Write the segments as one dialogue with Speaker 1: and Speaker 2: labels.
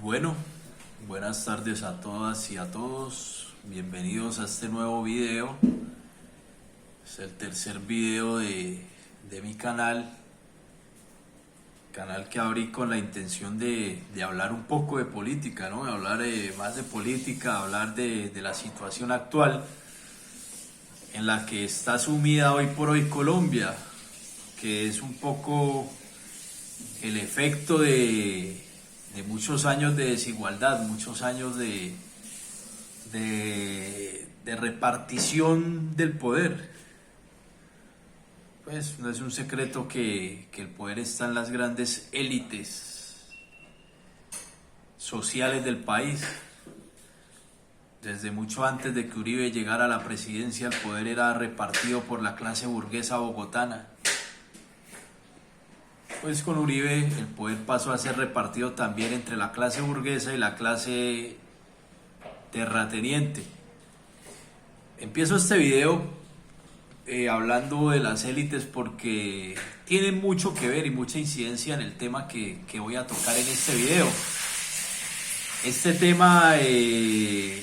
Speaker 1: Bueno, buenas tardes a todas y a todos. Bienvenidos a este nuevo video. Es el tercer video de mi canal que abrí con la intención de hablar un poco de política, ¿no? De hablar más de política, hablar de la situación actual en la que está sumida hoy por hoy Colombia, que es un poco el efecto de muchos años de desigualdad, muchos años de repartición del poder. Pues no es un secreto que el poder está en las grandes élites sociales del país. Desde mucho antes de que Uribe llegara a la presidencia, el poder era repartido por la clase burguesa bogotana. Pues con Uribe el poder pasó a ser repartido también entre la clase burguesa y la clase terrateniente. Empiezo este video hablando de las élites porque tienen mucho que ver y mucha incidencia en el tema que voy a tocar en este video. Este tema del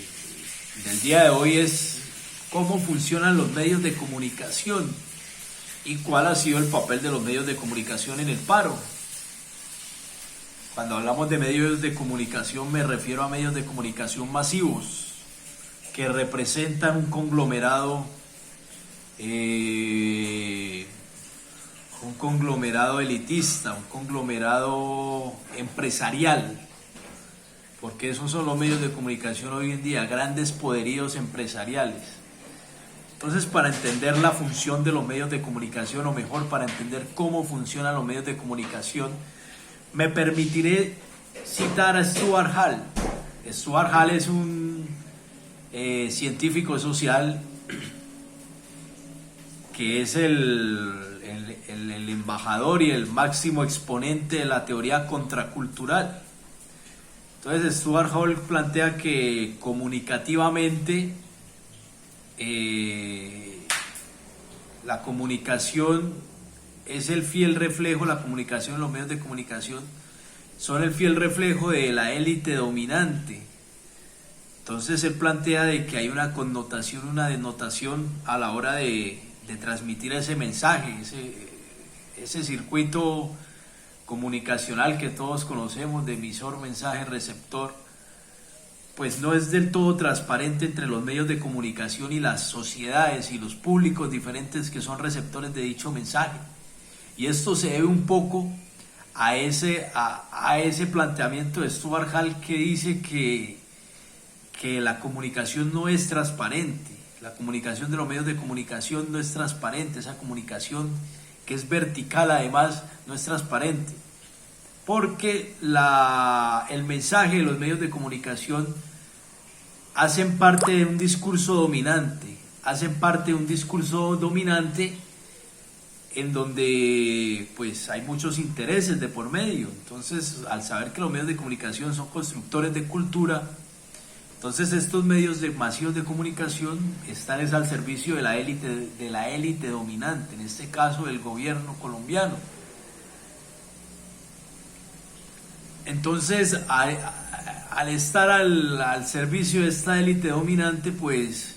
Speaker 1: día de hoy es cómo funcionan los medios de comunicación y cuál ha sido el papel de los medios de comunicación en el paro. Cuando hablamos de medios de comunicación me refiero a medios de comunicación masivos que representan un conglomerado elitista, un conglomerado empresarial, porque esos son los medios de comunicación hoy en día, grandes poderíos empresariales. Entonces, para entender la función de los medios de comunicación, o mejor, para entender cómo funcionan los medios de comunicación, me permitiré citar a Stuart Hall. Stuart Hall es un científico social que es el embajador y el máximo exponente de la teoría contracultural. Entonces Stuart Hall plantea que comunicativamente la comunicación es el fiel reflejo, la comunicación, los medios de comunicación son el fiel reflejo de la élite dominante. Entonces él plantea de que hay una connotación, una denotación a la hora de transmitir ese mensaje, ese circuito comunicacional que todos conocemos de emisor, mensaje, receptor, pues no es del todo transparente entre los medios de comunicación y las sociedades y los públicos diferentes que son receptores de dicho mensaje. Y esto se debe un poco a ese planteamiento de Stuart Hall que dice que la comunicación no es transparente. La comunicación de los medios de comunicación no es transparente, esa comunicación que es vertical además no es transparente, porque el mensaje de los medios de comunicación hacen parte de un discurso dominante, en donde pues hay muchos intereses de por medio. Entonces, al saber que los medios de comunicación son constructores de cultura, entonces estos medios masivos de comunicación están al servicio de la élite dominante, en este caso del gobierno colombiano. Entonces, al estar al servicio de esta élite dominante, pues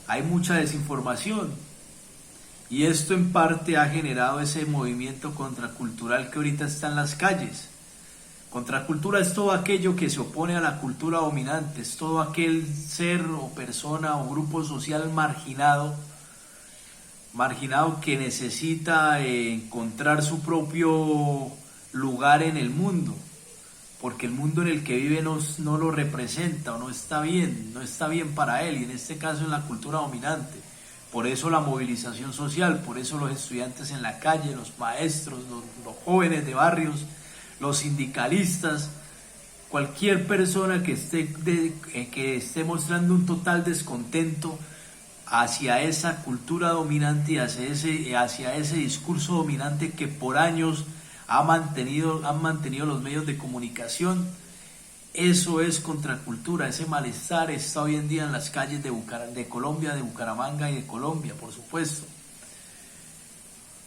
Speaker 1: hay mucha desinformación. Y esto en parte ha generado ese movimiento contracultural que ahorita está en las calles. Contracultura es todo aquello que se opone a la cultura dominante, es todo aquel ser o persona o grupo social marginado que necesita encontrar su propio lugar en el mundo, porque el mundo en el que vive no lo representa o no está bien para él, y en este caso en la cultura dominante. Por eso la movilización social, por eso los estudiantes en la calle, los maestros, los jóvenes de barrios, los sindicalistas, cualquier persona que esté mostrando un total descontento hacia esa cultura dominante y hacia ese discurso dominante que por años han mantenido los medios de comunicación. Eso es contracultura. Ese malestar está hoy en día en las calles de Colombia, de Bucaramanga y de Colombia, por supuesto.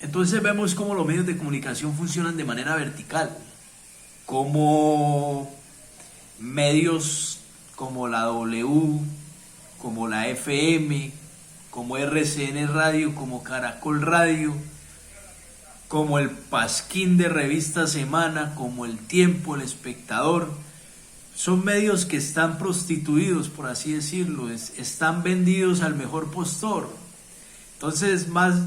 Speaker 1: Entonces vemos cómo los medios de comunicación funcionan de manera vertical, cómo medios como la W, como la FM, como RCN Radio, como Caracol Radio, como el Pasquín de Revista Semana, como El Tiempo, El Espectador. Son medios que están prostituidos, por así decirlo, están vendidos al mejor postor. Entonces, más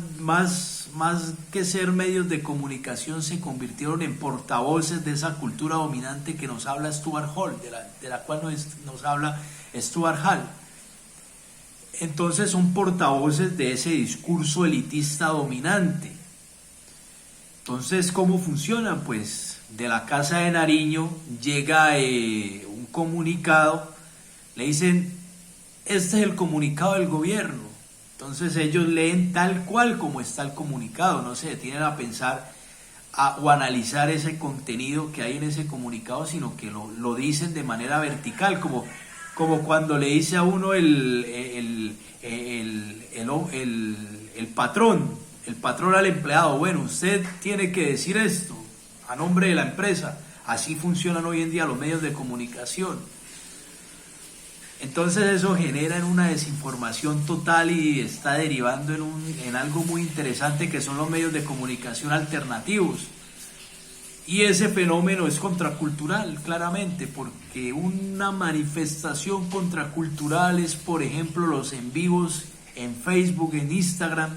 Speaker 1: que ser medios de comunicación, se convirtieron en portavoces de esa cultura dominante que nos habla Stuart Hall, de la cual nos habla Stuart Hall. Entonces son portavoces de ese discurso elitista dominante. Entonces, ¿cómo funcionan? Pues de la Casa de Nariño llega un comunicado, le dicen, este es el comunicado del gobierno. Entonces ellos leen tal cual como está el comunicado, no se detienen a pensar o analizar ese contenido que hay en ese comunicado, sino que lo dicen de manera vertical, como cuando le dice a uno el patrón al empleado, bueno, usted tiene que decir esto a nombre de la empresa. Así funcionan hoy en día los medios de comunicación. Entonces eso genera una desinformación total y está derivando en algo muy interesante, que son los medios de comunicación alternativos. Y ese fenómeno es contracultural, claramente, porque una manifestación contracultural es, por ejemplo, los en vivos en Facebook, en Instagram,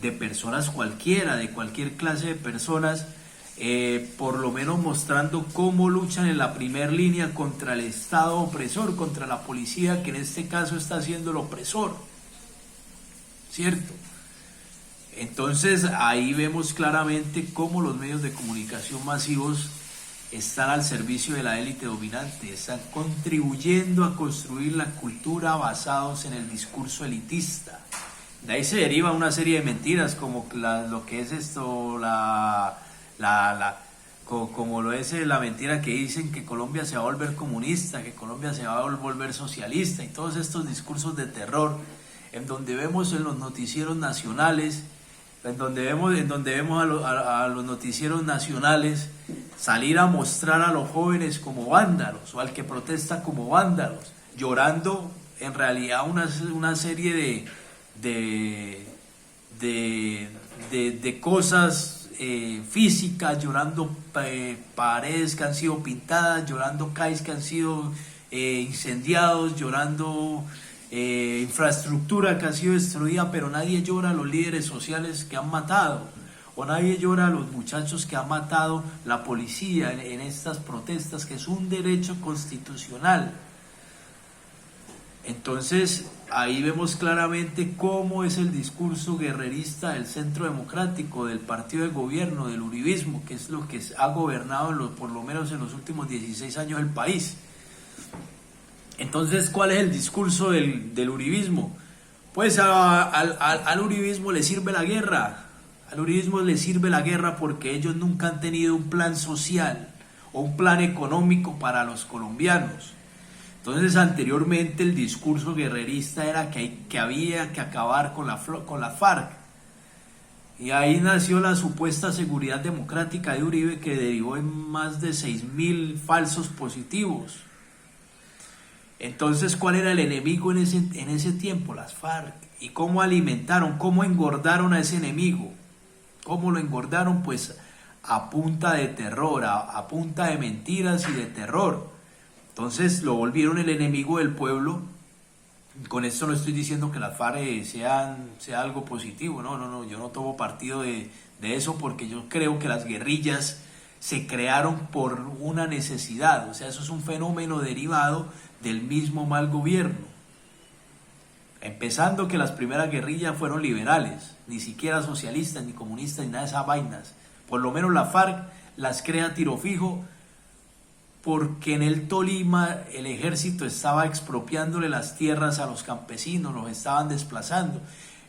Speaker 1: de personas cualquiera, de cualquier clase de personas, por lo menos mostrando cómo luchan en la primera línea contra el Estado opresor, contra la policía, que en este caso está siendo el opresor, ¿cierto? Entonces ahí vemos claramente cómo los medios de comunicación masivos están al servicio de la élite dominante, están contribuyendo a construir la cultura basados en el discurso elitista. De ahí se deriva una serie de mentiras, como lo que es esto, como lo es la mentira que dicen que Colombia se va a volver comunista, que Colombia se va a volver socialista, y todos estos discursos de terror, en donde vemos en los noticieros nacionales, en donde vemos a los noticieros nacionales salir a mostrar a los jóvenes como vándalos, o al que protesta como vándalos, llorando en realidad una serie de cosas físicas, llorando paredes que han sido pintadas, llorando calles que han sido incendiados, llorando infraestructura que ha sido destruida, pero nadie llora a los líderes sociales que han matado, o nadie llora a los muchachos que ha matado la policía en estas protestas, que es un derecho constitucional. Entonces ahí vemos claramente cómo es el discurso guerrerista del Centro Democrático, del partido de gobierno, del uribismo, que es lo que ha gobernado por lo menos en los últimos 16 años el país. Entonces, ¿cuál es el discurso del uribismo? Pues al uribismo le sirve la guerra. Al uribismo le sirve la guerra porque ellos nunca han tenido un plan social o un plan económico para los colombianos. Entonces, anteriormente el discurso guerrerista era que había que acabar con la FARC. Y ahí nació la supuesta seguridad democrática de Uribe, que derivó en más de 6.000 falsos positivos. Entonces, ¿cuál era el enemigo en ese tiempo? Las FARC. ¿Y cómo alimentaron, cómo engordaron a ese enemigo? ¿Cómo lo engordaron? Pues a punta de terror, a punta de mentiras y de terror. Entonces lo volvieron el enemigo del pueblo. Con esto no estoy diciendo que las FARC sea algo positivo, no, yo no tomo partido de eso, porque yo creo que las guerrillas se crearon por una necesidad, o sea, eso es un fenómeno derivado del mismo mal gobierno. Empezando que las primeras guerrillas fueron liberales, ni siquiera socialistas, ni comunistas, ni nada de esas vainas. Por lo menos la FARC las crea a tiro fijo, porque en el Tolima el ejército estaba expropiándole las tierras a los campesinos, los estaban desplazando.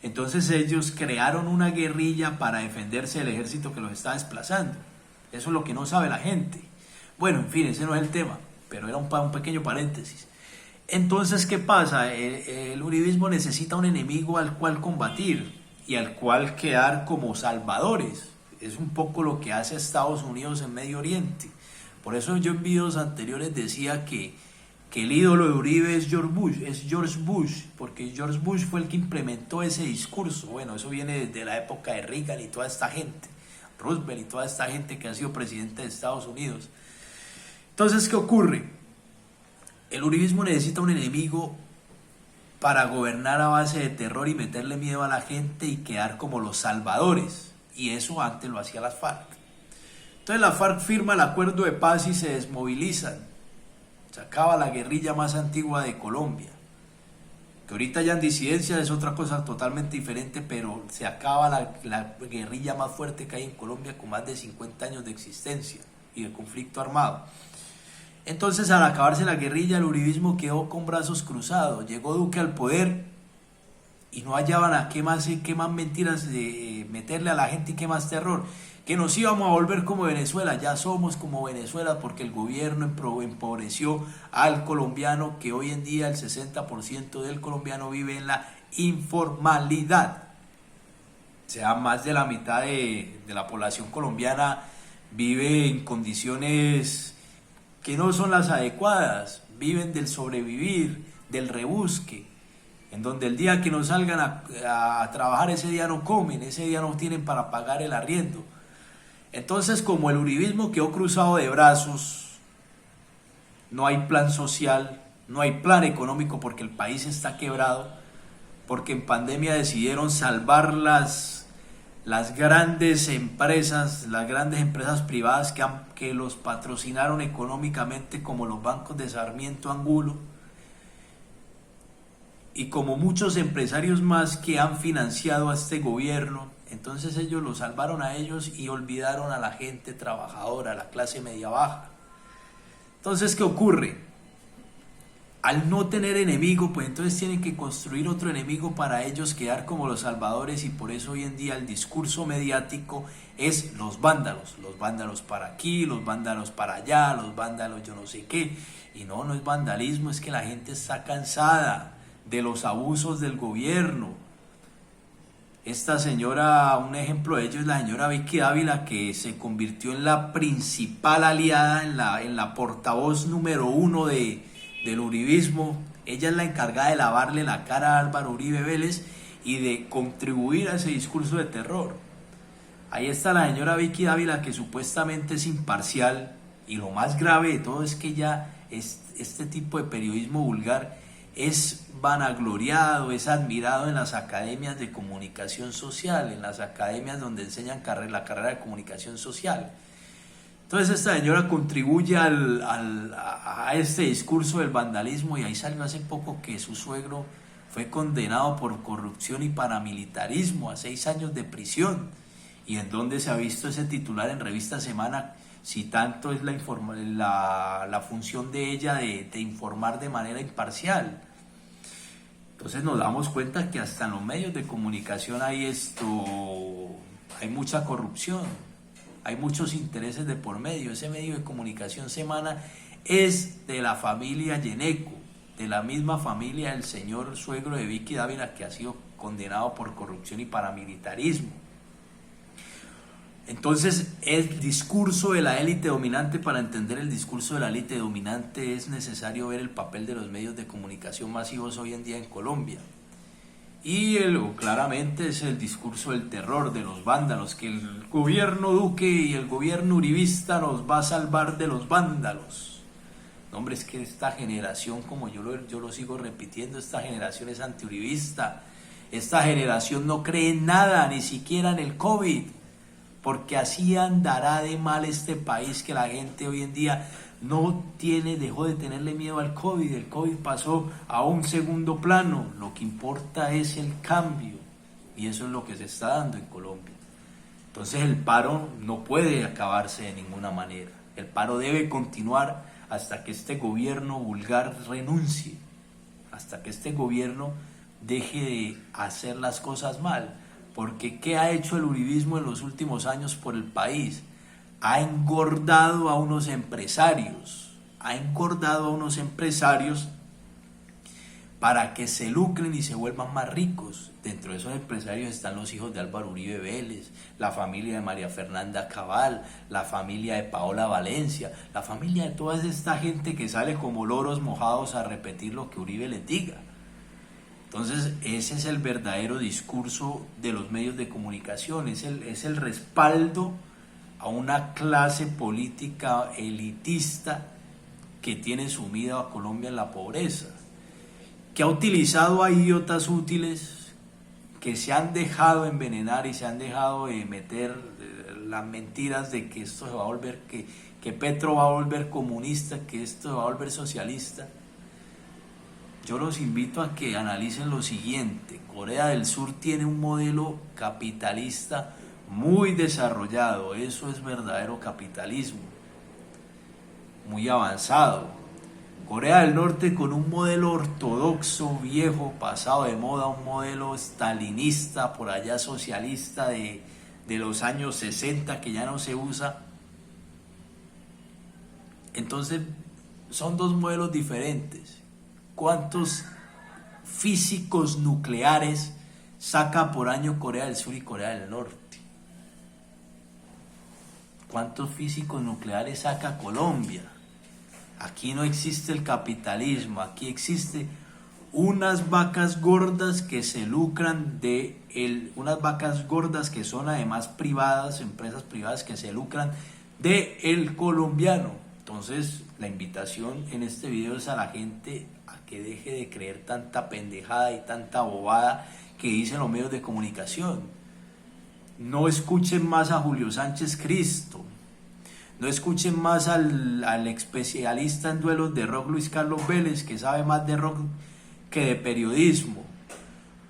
Speaker 1: Entonces ellos crearon una guerrilla para defenderse del ejército que los estaba desplazando. Eso es lo que no sabe la gente. Bueno, en fin, ese no es el tema, pero era un pequeño paréntesis. Entonces, ¿qué pasa? El uribismo necesita un enemigo al cual combatir y al cual quedar como salvadores. Es un poco lo que hace Estados Unidos en Medio Oriente. Por eso yo en videos anteriores decía que el ídolo de Uribe es George Bush, porque George Bush fue el que implementó ese discurso. Bueno, eso viene desde la época de Reagan y toda esta gente, Roosevelt y toda esta gente que ha sido presidente de Estados Unidos. Entonces, ¿qué ocurre? El uribismo necesita un enemigo para gobernar a base de terror y meterle miedo a la gente y quedar como los salvadores. Y eso antes lo hacía las FARC. Entonces la FARC firma el acuerdo de paz y se desmovilizan. Se acaba la guerrilla más antigua de Colombia. Que ahorita ya en disidencia es otra cosa totalmente diferente, pero se acaba la guerrilla más fuerte que hay en Colombia con más de 50 años de existencia y de conflicto armado. Entonces, al acabarse la guerrilla, el uribismo quedó con brazos cruzados. Llegó Duque al poder y no hallaban a qué más mentiras de meterle a la gente y qué más terror. Que nos íbamos a volver como Venezuela. Ya somos como Venezuela porque el gobierno empobreció al colombiano, que hoy en día el 60% del colombiano vive en la informalidad. O sea, más de la mitad de la población colombiana vive en condiciones que no son las adecuadas, viven del sobrevivir, del rebusque, en donde el día que no salgan a trabajar, ese día no comen, ese día no tienen para pagar el arriendo. Entonces, como el uribismo quedó cruzado de brazos, no hay plan social, no hay plan económico porque el país está quebrado, porque en pandemia decidieron salvar las grandes empresas, privadas que los patrocinaron económicamente, como los bancos de Sarmiento Angulo y como muchos empresarios más que han financiado a este gobierno. Entonces ellos lo salvaron a ellos y olvidaron a la gente trabajadora, a la clase media baja. Entonces, ¿qué ocurre? Al no tener enemigo, pues entonces tienen que construir otro enemigo para ellos quedar como los salvadores, y por eso hoy en día el discurso mediático es los vándalos para aquí, los vándalos para allá, los vándalos yo no sé qué. Y no es vandalismo, es que la gente está cansada de los abusos del gobierno. Esta señora, un ejemplo de ello es la señora Vicky Dávila, que se convirtió en la principal aliada, en la portavoz número 1 del uribismo. Ella es la encargada de lavarle la cara a Álvaro Uribe Vélez y de contribuir a ese discurso de terror. Ahí está la señora Vicky Dávila, que supuestamente es imparcial, y lo más grave de todo es que este tipo de periodismo vulgar es vanagloriado, es admirado en las academias de comunicación social, en las academias donde enseñan la carrera de comunicación social. Entonces esta señora contribuye a este discurso del vandalismo, y ahí salió hace poco que su suegro fue condenado por corrupción y paramilitarismo a 6 años de prisión. ¿Y en dónde se ha visto ese titular en Revista Semana? Si tanto es la función de ella de informar de manera imparcial. Entonces nos damos cuenta que hasta en los medios de comunicación hay mucha corrupción. Hay muchos intereses de por medio. Ese medio de comunicación Semana es de la familia Yeneco, de la misma familia del señor suegro de Vicky Dávila, que ha sido condenado por corrupción y paramilitarismo. Entonces, el discurso de la élite dominante, para entender el discurso de la élite dominante, es necesario ver el papel de los medios de comunicación masivos hoy en día en Colombia. Y claramente es el discurso del terror, de los vándalos, que el gobierno Duque y el gobierno uribista nos va a salvar de los vándalos. No, hombre, es que esta generación, como yo lo sigo repitiendo, esta generación es antiuribista. Esta generación no cree en nada, ni siquiera en el COVID, porque así andará de mal este país, que la gente hoy en día dejó de tenerle miedo al COVID. El COVID pasó a un segundo plano. Lo que importa es el cambio, y eso es lo que se está dando en Colombia. Entonces el paro no puede acabarse de ninguna manera. El paro debe continuar hasta que este gobierno vulgar renuncie, hasta que este gobierno deje de hacer las cosas mal. Porque ¿qué ha hecho el uribismo en los últimos años por el país? Ha engordado a unos empresarios para que se lucren y se vuelvan más ricos. Dentro de esos empresarios están los hijos de Álvaro Uribe Vélez, la familia de María Fernanda Cabal, la familia de Paola Valencia, la familia de toda esta gente que sale como loros mojados a repetir lo que Uribe les diga. Entonces ese es el verdadero discurso de los medios de comunicación, es el respaldo a una clase política elitista que tiene sumida a Colombia en la pobreza, que ha utilizado a idiotas útiles que se han dejado envenenar y se han dejado meter las mentiras de que esto se va a volver, que Petro va a volver comunista, que esto se va a volver socialista. Yo los invito a que analicen lo siguiente. Corea del Sur tiene un modelo capitalista muy desarrollado, eso es verdadero capitalismo, muy avanzado. Corea del Norte con un modelo ortodoxo, viejo, pasado de moda, un modelo stalinista, por allá socialista de los años 60 que ya no se usa. Entonces son dos modelos diferentes. ¿Cuántos físicos nucleares saca por año Corea del Sur y Corea del Norte? ¿Cuántos físicos nucleares saca Colombia? Aquí no existe el capitalismo, aquí existe unas vacas gordas que se lucran unas vacas gordas que son además privadas, empresas privadas que se lucran de el colombiano. Entonces la invitación en este video es a la gente a que deje de creer tanta pendejada y tanta bobada que dicen los medios de comunicación. No escuchen más a Julio Sánchez Cristo, no escuchen más al especialista en duelos de rock Luis Carlos Vélez, que sabe más de rock que de periodismo.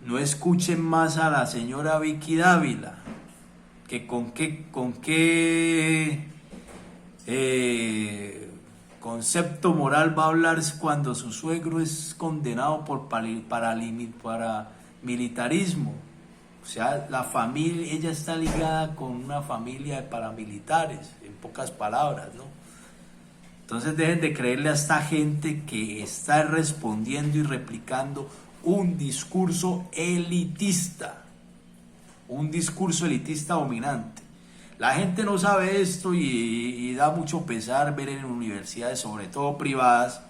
Speaker 1: No escuchen más a la señora Vicky Dávila, que con qué concepto moral va a hablar cuando su suegro es condenado por paramilitarismo. O sea, la familia, ella está ligada con una familia de paramilitares, en pocas palabras, ¿no? Entonces dejen de creerle a esta gente que está respondiendo y replicando un discurso elitista dominante. La gente no sabe esto y da mucho pesar ver en universidades, sobre todo privadas,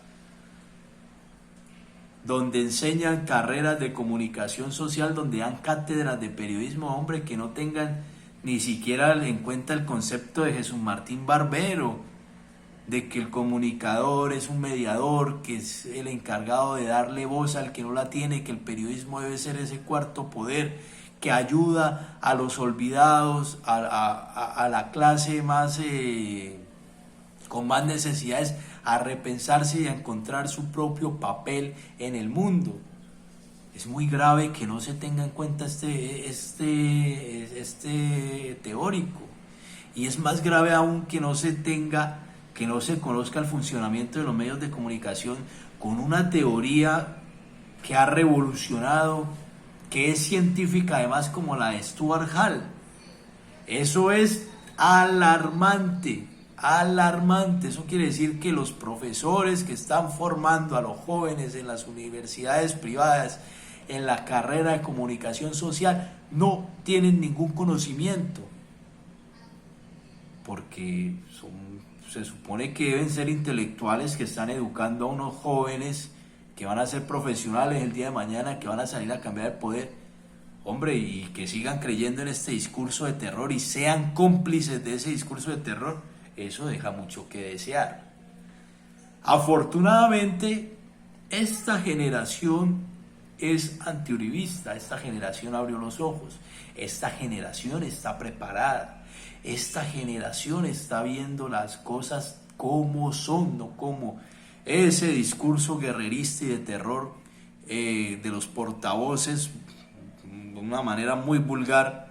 Speaker 1: donde enseñan carreras de comunicación social, donde dan cátedras de periodismo, hombre, que no tengan ni siquiera en cuenta el concepto de Jesús Martín Barbero, de que el comunicador es un mediador, que es el encargado de darle voz al que no la tiene, que el periodismo debe ser ese cuarto poder que ayuda a los olvidados, a la clase más con más necesidades, a repensarse y a encontrar su propio papel en el mundo. Es muy grave que no se tenga en cuenta este teórico, y es más grave aún que no se conozca el funcionamiento de los medios de comunicación con una teoría que ha revolucionado, que es científica además, como la de Stuart Hall. Eso es alarmante. Eso quiere decir que los profesores que están formando a los jóvenes en las universidades privadas en la carrera de comunicación social no tienen ningún conocimiento, porque se supone que deben ser intelectuales que están educando a unos jóvenes que van a ser profesionales el día de mañana, que van a salir a cambiar el poder. Hombre, y que sigan creyendo en este discurso de terror y sean cómplices de ese discurso de terror, eso deja mucho que desear. Afortunadamente, esta generación es antiuribista, esta generación abrió los ojos, esta generación está preparada, esta generación está viendo las cosas como son, no como ese discurso guerrerista y de terror de los portavoces, de una manera muy vulgar,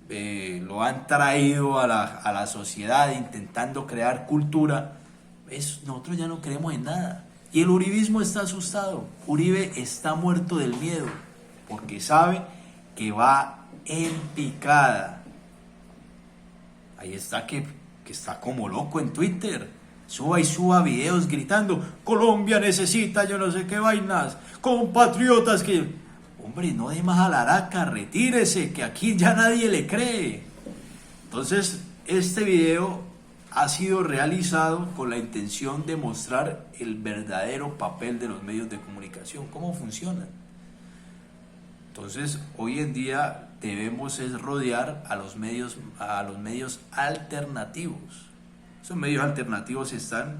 Speaker 1: lo han traído a la sociedad intentando crear cultura. Nosotros ya no creemos en nada. Y el uribismo está asustado. Uribe está muerto del miedo, porque sabe que va en picada. Ahí está que está como loco en Twitter. Suba y suba videos gritando, Colombia necesita yo no sé qué vainas, compatriotas que... Hombre, no dé más alaraca, retírese, que aquí ya nadie le cree. Entonces, este video ha sido realizado con la intención de mostrar el verdadero papel de los medios de comunicación, cómo funcionan. Entonces, hoy en día debemos es rodear a los medios alternativos. Esos medios alternativos están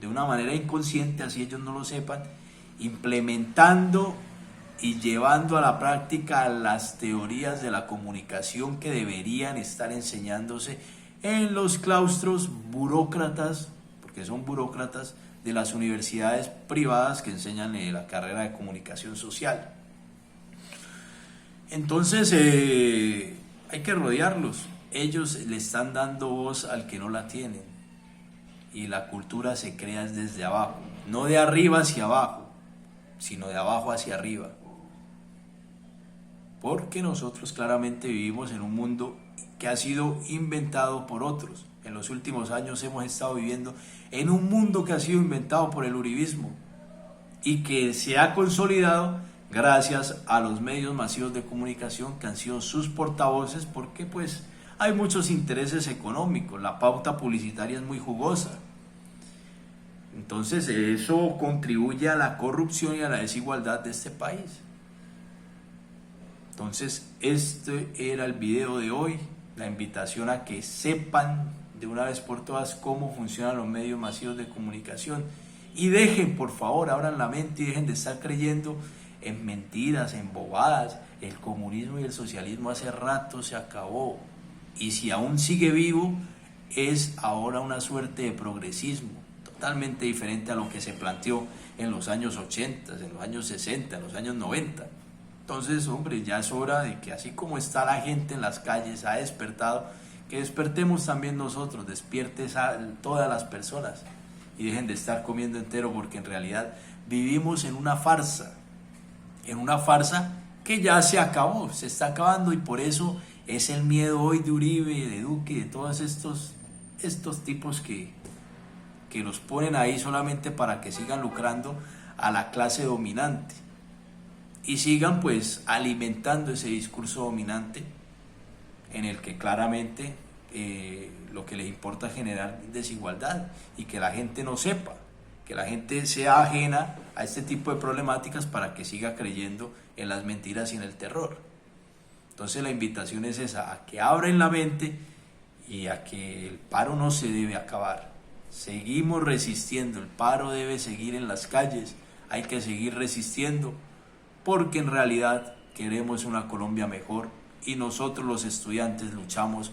Speaker 1: de una manera inconsciente, así ellos no lo sepan, implementando y llevando a la práctica las teorías de la comunicación que deberían estar enseñándose en los claustros burócratas, porque son burócratas de las universidades privadas que enseñan la carrera de comunicación social. Entonces hay que rodearlos. Ellos le están dando voz al que no la tienen. Y la cultura se crea desde abajo, no de arriba hacia abajo, sino de abajo hacia arriba. Porque nosotros claramente vivimos en un mundo que ha sido inventado por otros. En los últimos años hemos estado viviendo en un mundo que ha sido inventado por el uribismo y que se ha consolidado gracias a los medios masivos de comunicación que han sido sus portavoces, porque pues hay muchos intereses económicos, la pauta publicitaria es muy jugosa. Entonces eso contribuye a la corrupción y a la desigualdad de este país. Entonces este era el video de hoy, la invitación a que sepan de una vez por todas cómo funcionan los medios masivos de comunicación y dejen, por favor, abran la mente y dejen de estar creyendo en mentiras, en bobadas. El comunismo y el socialismo hace rato se acabó, y si aún sigue vivo es ahora una suerte de progresismo totalmente diferente a lo que se planteó en los años 80, en los años 60, en los años 90. Entonces, hombre, ya es hora de que así como está la gente en las calles, ha despertado, que despertemos también nosotros, despiertes a todas las personas y dejen de estar comiendo entero, porque en realidad vivimos en una farsa que ya se acabó, se está acabando, y por eso es el miedo hoy de Uribe, de Duque, de todos estos tipos que los ponen ahí solamente para que sigan lucrando a la clase dominante y sigan pues alimentando ese discurso dominante en el que claramente lo que les importa es generar desigualdad y que la gente no sepa, que la gente sea ajena a este tipo de problemáticas para que siga creyendo en las mentiras y en el terror. Entonces la invitación es esa, a que abren la mente y a que el paro no se debe acabar. Seguimos resistiendo, el paro debe seguir en las calles, hay que seguir resistiendo, porque en realidad queremos una Colombia mejor y nosotros los estudiantes luchamos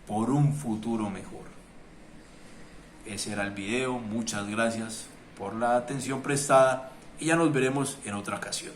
Speaker 1: por un futuro mejor. Ese era el video, muchas gracias por la atención prestada y ya nos veremos en otra ocasión.